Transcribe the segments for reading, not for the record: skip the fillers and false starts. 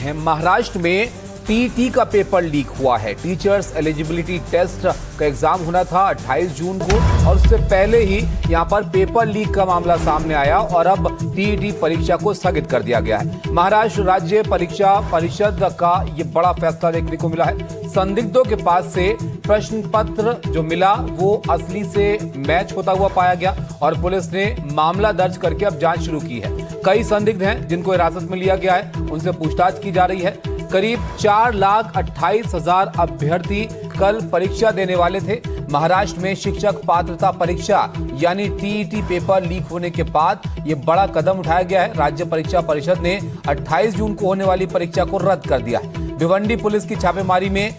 महाराष्ट्र में टीईटी का paper leak हुआ है। टीचर्स एलिजिबिलिटी टेस्ट का एग्जाम होना था 28 जून को और उससे पहले ही यहां पर पेपर लीक का मामला सामने आया और अब टीईटी परीक्षा को स्थगित कर दिया गया है। महाराष्ट्र राज्य परीक्षा परिषद का ये बड़ा फैसला देखने को मिला है। संदिग्धों के पास से प्रश्न पत्र जो मिला वो असली से मैच होता हुआ पाया गया और पुलिस ने मामला दर्ज करके अब जांच शुरू की है। कई संदिग्ध हैं जिनको हिरासत में लिया गया है, उनसे पूछताछ की जा रही है। करीब 4,28,000 अभ्यर्थी कल परीक्षा देने वाले थे। महाराष्ट्र में शिक्षक पात्रता परीक्षा यानी टीईटी पेपर लीक होने के बाद ये बड़ा कदम उठाया गया है। राज्य परीक्षा परिषद ने 28 जून को होने वाली परीक्षा को रद्द कर दिया है। भिवंडी पुलिस की छापेमारी में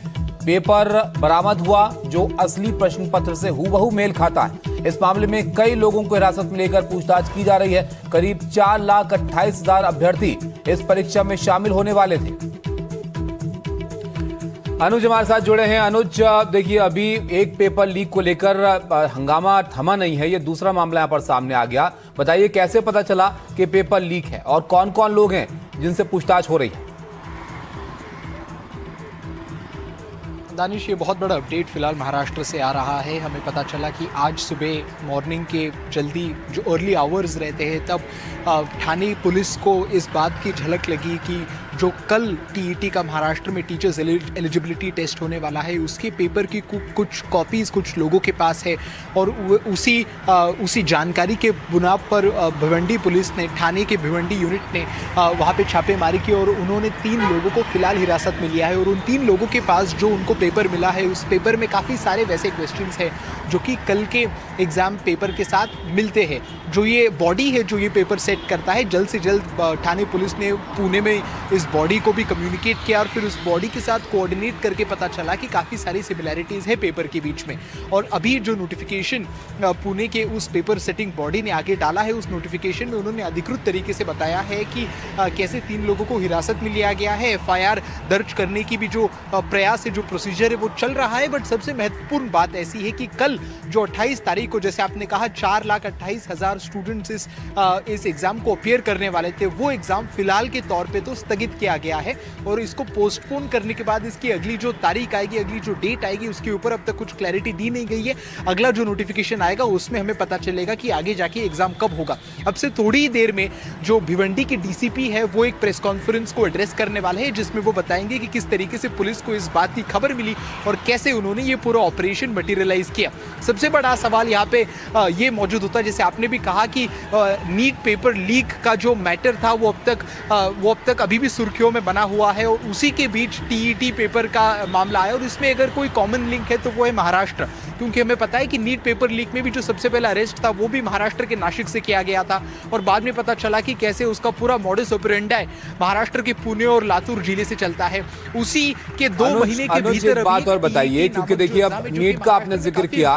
पेपर बरामद हुआ जो असली प्रश्न पत्र से हूबहू मेल खाता है। इस मामले में कई लोगों को हिरासत में लेकर पूछताछ की जा रही है। करीब 4,28,000 अभ्यर्थी इस परीक्षा में शामिल होने वाले थे। अनुज हमारे साथ जुड़े हैं। अनुज, देखिए अभी एक पेपर लीक को लेकर हंगामा थमा नहीं है, ये दूसरा मामला यहाँ पर सामने आ गया। बताइए कैसे पता चला कि पेपर लीक है और कौन कौन लोग हैं जिनसे पूछताछ हो रही है? दानिश, ये बहुत बड़ा अपडेट फिलहाल महाराष्ट्र से आ रहा है। हमें पता चला कि आज सुबह मॉर्निंग के जल्दी जो अर्ली आवर्स रहते हैं तब ठाणे पुलिस को इस बात की झलक लगी कि जो कल टीईटी का महाराष्ट्र में टीचर्स एलिजिबिलिटी टेस्ट होने वाला है उसके पेपर की कुछ कॉपीज़ कुछ लोगों के पास है और उसी जानकारी के बुनियाद पर भिवंडी पुलिस ने, ठाणे के भिवंडी यूनिट ने वहाँ पे छापेमारी की और उन्होंने 3 लोगों को फिलहाल हिरासत में लिया है। और उन 3 लोगों के पास जो उनको पेपर मिला है उस पेपर में काफ़ी सारे वैसे क्वेश्चंस हैं जो कि कल के एग्ज़ाम पेपर के साथ मिलते हैं। जो ये बॉडी है जो ये पेपर सेट करता है, जल्द से जल्द ठाणे पुलिस ने पुणे में इस बॉडी को भी कम्युनिकेट किया और फिर उस बॉडी के साथ कोऑर्डिनेट करके पता चला कि काफ़ी सारी सिमिलैरिटीज़ है पेपर के बीच में। और अभी जो नोटिफिकेशन पुणे के उस पेपर सेटिंग बॉडी ने आगे डाला है, उस नोटिफिकेशन में उन्होंने अधिकृत तरीके से बताया है कि कैसे 3 लोगों को हिरासत में लिया गया है। FIR दर्ज करने की भी जो प्रयास है, जो प्रोसीजर है वो चल रहा है। बट सबसे महत्वपूर्ण बात ऐसी है कि कल जो 28 तारीख को, जैसे आपने कहा, 4,28,000 स्टूडेंट्स इस एग्ज़ाम को अपियर करने वाले थे, वो एग्ज़ाम फिलहाल के तौर पे तो स्थगित किया गया है और इसको पोस्टपोन करने के बाद इसकी अगली जो तारीख आएगी, अगली जो डेट आएगी, उसके ऊपर अब तक कुछ क्लैरिटी दी नहीं गई है। अगला जो नोटिफिकेशन आएगा उसमें हमें पता चलेगा कि आगे जाके एग्ज़ाम कब होगा। अब से थोड़ी ही देर में जो भिवंडी के DCP है वो एक प्रेस कॉन्फ्रेंस को एड्रेस करने वाले हैं जिसमें वो बताएंगे कि किस तरीके से पुलिस को इस बात की खबर मिली और कैसे उन्होंने ये पूरा ऑपरेशन मटीरियलाइज किया। सबसे बड़ा सवाल यहाँ पे ये मौजूद होता है, जैसे आपने भी कहा कि नीट पेपर लीक का जो मैटर था वो अब तक अभी भी सुर्खियों में बना हुआ है और उसी के बीच टीईटी पेपर का मामला आया और इसमें अगर कोई कॉमन लिंक है तो वो है महाराष्ट्र, क्योंकि हमें पता है कि नीट पेपर लीक में भी जो सबसे पहला अरेस्ट था वो भी महाराष्ट्र के नासिक से किया गया था और बाद में पता चला कि कैसे उसका पूरा मॉडस ऑपरेंडी महाराष्ट्र के पुणे और लातूर जिले से चलता है। उसी के 2 महीने के भीतर एक बात और बताइए, क्योंकि देखिए अब नीट का आपने जिक्र किया,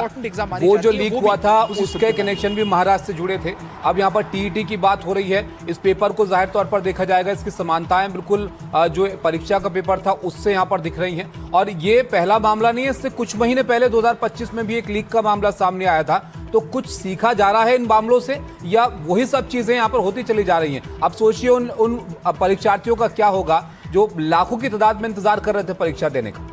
वो जो लीक हुआ था उसके कनेक्शन भी महाराष्ट्र से जुड़े थे। अब यहाँ पर टीईटी की बात हो रही है, इस पेपर को जाहिर तौर पर देखा जाएगा, इसकी समानताएं बिल्कुल जो परीक्षा का पेपर था उससे यहाँ पर दिख रही हैं। और ये पहला मामला नहीं है, इससे कुछ महीने पहले 2025 में भी एक लीक का मामला सामने आया था। तो कुछ सीखा जा रहा है इन मामलों से या वही सब चीजें यहाँ पर होती चली जा रही हैं? अब सोचिए उन परीक्षार्थियों का क्या होगा जो लाखों की तादाद में इंतजार कर रहे थे परीक्षा देने का।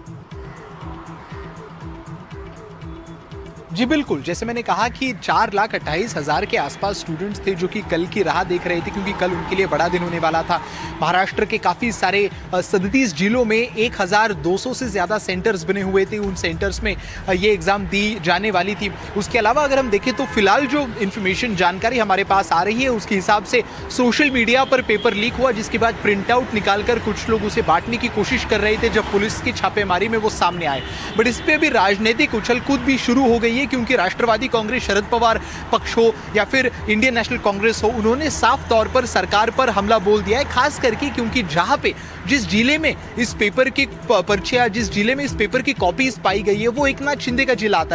जी बिल्कुल, जैसे मैंने कहा कि 4,28,000 के आसपास स्टूडेंट्स थे जो कि कल की राह देख रहे थे, क्योंकि कल उनके लिए बड़ा दिन होने वाला था। महाराष्ट्र के काफ़ी सारे 37 जिलों में 1,200 से ज़्यादा सेंटर्स बने हुए थे। उन सेंटर्स में ये एग्ज़ाम दी जाने वाली थी। उसके अलावा अगर हम देखें तो फिलहाल जो इन्फॉर्मेशन, जानकारी हमारे पास आ रही है उसके हिसाब से सोशल मीडिया पर पेपर लीक हुआ, जिसके बाद प्रिंट आउट निकाल कर कुछ लोग उसे बांटने की कोशिश कर रहे थे जब पुलिस की छापेमारी में वो सामने आए। बट इस पर अभी राजनीतिक उछल कूद भी शुरू हो गई है, क्योंकि राष्ट्रवादी कांग्रेस, शरद पवार पक्ष हो या फिर इंडियन नेशनल कांग्रेस हो, उन्होंने साफ तौर पर सरकार पर हमला बोल दिया है। खास करके क्योंकि जहां पे जिस जिले में इस पेपर की पर्चियां, जिस जिले में इस पेपर की कॉपीज पाई गई है वो एकनाथ शिंदे का जिला आता है।